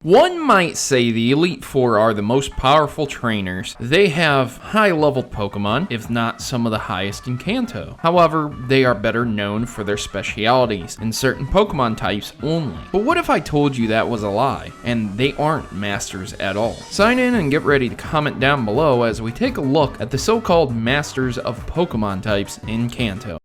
One might say the Elite Four are the most powerful trainers. They have high-level Pokemon, if not some of the highest in Kanto. However, they are better known for their specialities in certain Pokemon types only. But what if I told you that was a lie, and they aren't masters at all? Sign in and get ready to comment down below as we take a look at the so-called masters of Pokemon types in Kanto.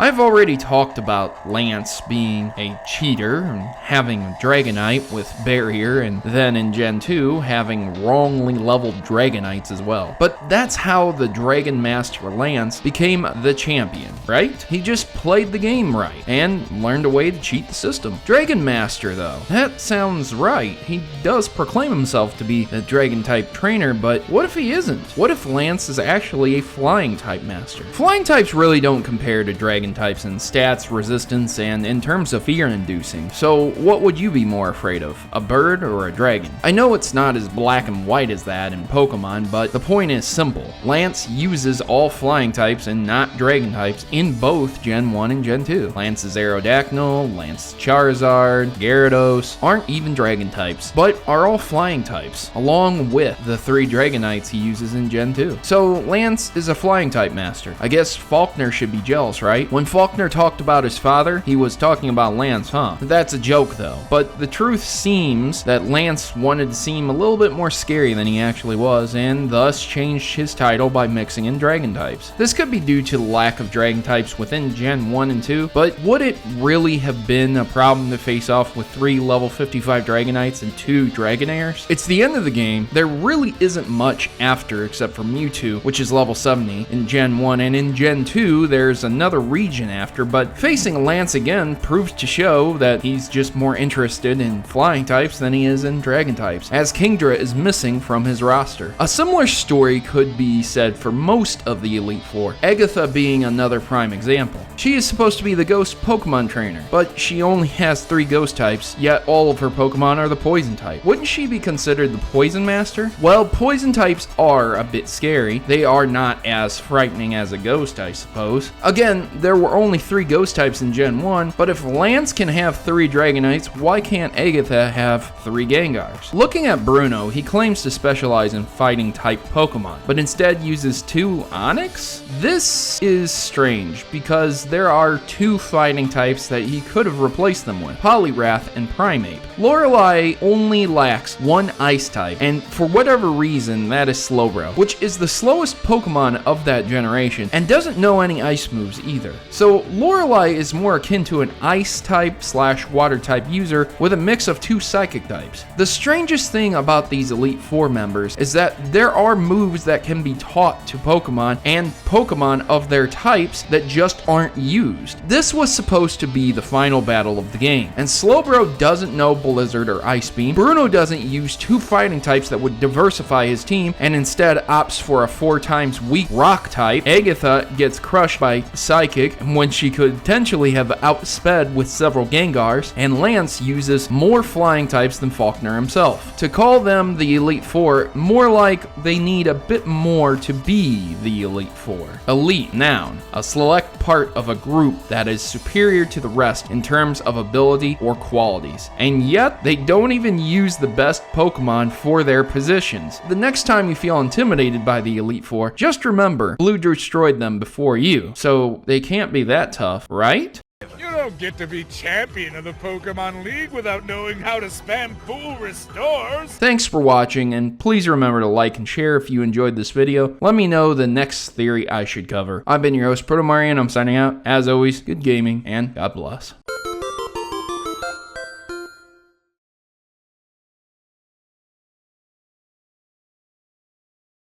I've already talked about Lance being a cheater and having Dragonite with Barrier, and then in Gen 2 having wrongly leveled Dragonites as well. But that's how the Dragon Master Lance became the champion, right? He just played the game right and learned a way to cheat the system. Dragon Master though, that sounds right. He does proclaim himself to be a Dragon type trainer, but what if he isn't? What if Lance is actually a Flying type master? Flying types really don't compare to Dragon types in stats, resistance, and in terms of fear-inducing. So what would you be more afraid of, a bird or a dragon? I know it's not as black and white as that in Pokemon, but the point is simple. Lance uses all flying types and not dragon types in both Gen 1 and Gen 2. Lance's Aerodactyl, Lance's Charizard, Gyarados aren't even dragon types, but are all flying types, along with the 3 Dragonites he uses in Gen 2. So Lance is a flying type master. I guess Faulkner should be jealous, right? When Faulkner talked about his father, he was talking about Lance, huh? That's a joke though. But the truth seems that Lance wanted to seem a little bit more scary than he actually was, and thus changed his title by mixing in dragon types. This could be due to the lack of dragon types within Gen 1 and 2, but would it really have been a problem to face off with 3 level 55 Dragonites and 2 Dragonairs? It's the end of the game. There really isn't much after except for Mewtwo, which is level 70 in Gen 1, and in Gen 2 there's another region after, but facing Lance again proves to show that he's just more interested in flying types than he is in dragon types, as Kingdra is missing from his roster. A similar story could be said for most of the Elite Four, Agatha being another prime example. She is supposed to be the ghost Pokemon trainer, but she only has 3 ghost types, yet all of her Pokemon are the poison type. Wouldn't she be considered the poison master? Well, poison types are a bit scary. They are not as frightening as a ghost, I suppose. Again, there were only 3 ghost types in Gen 1, but if Lance can have 3 Dragonites, why can't Agatha have 3 Gengars? Looking at Bruno, he claims to specialize in fighting type Pokemon, but instead uses 2 Onix? This is strange, because there are 2 fighting types that he could have replaced them with, Poliwrath and Primeape. Lorelei only lacks 1 ice type, and for whatever reason, that is Slowbro, which is the slowest Pokemon of that generation, and doesn't know any ice moves either. So Lorelei is more akin to an ice type / water type user with a mix of 2 psychic types. The strangest thing about these Elite Four members is that there are moves that can be taught to Pokemon and Pokemon of their types that just aren't used. This was supposed to be the final battle of the game, and Slowbro doesn't know Blizzard or Ice Beam. Bruno doesn't use 2 fighting types that would diversify his team and instead opts for a 4 times weak rock type. Agatha gets crushed by Psychic when she could potentially have outsped with several Gengars, and Lance uses more flying types than Faulkner himself. To call them the Elite Four, more like they need a bit more to be the Elite Four. Elite, noun, a select part of a group that is superior to the rest in terms of ability or qualities, and yet they don't even use the best Pokemon for their positions. The next time you feel intimidated by the Elite Four, just remember, Blue destroyed them before you, so they can't be that tough, right? You don't get to be champion of the Pokemon League without knowing how to spam full restores. Thanks for watching, and please remember to like and share if you enjoyed this video. Let me know the next theory I should cover. I've been your host, Protomario, and I'm signing out. As always, good gaming, and God bless.